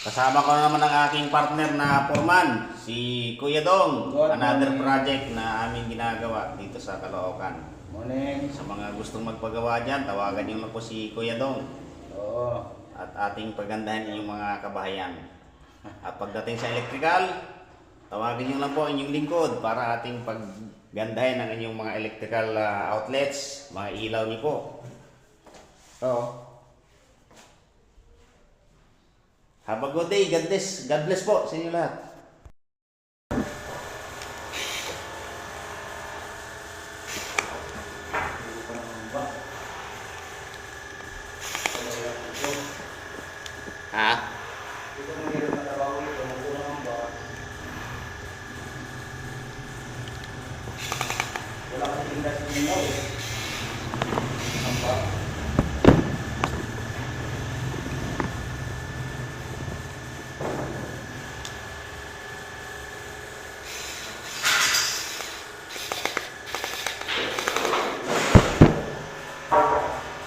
Kasama ko naman ang aking partner na foreman, si Kuya Dong. Another project na aming ginagawa dito sa Caloocan. Morning. Sa mga gustong magpagawa dyan, tawagan niyo na po si Kuya Dong. Oo. At ating pagandahin inyong mga kabahayan. At pagdating sa electrical, tawagin niyo lang po inyong lingkod para ating paggandahin ang inyong mga electrical outlets, mga ilaw niyo po. Oo. Have a good day. God bless po sa inyo lahat. Ha? Wala kasi tindas ng ilaw eh.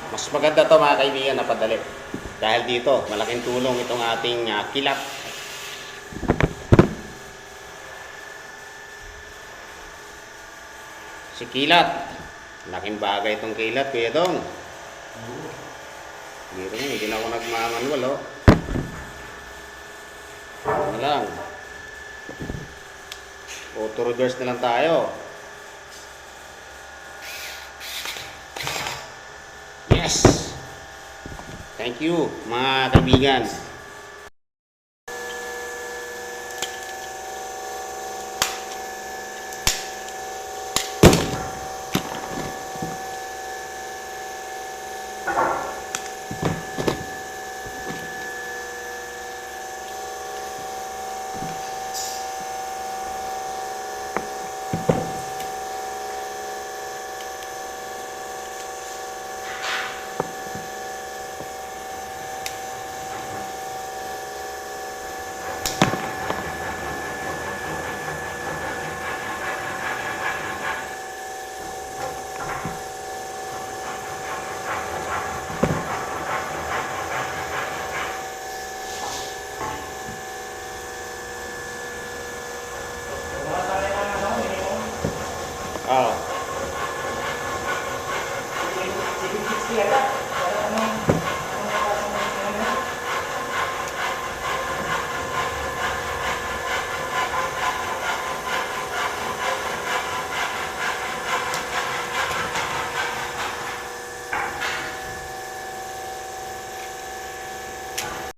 Mas maganda to mga kaibigan na padali. Dahil dito, malaking tulong itong ating kilat. Si kilat. Laking bagay itong kilat, Kuya Dong. Dito nga, hindi na ako nagmamanual, oh. Ano lang. Auto reverse na lang tayo. Yes! Thank you, mga kaibigan. Oh.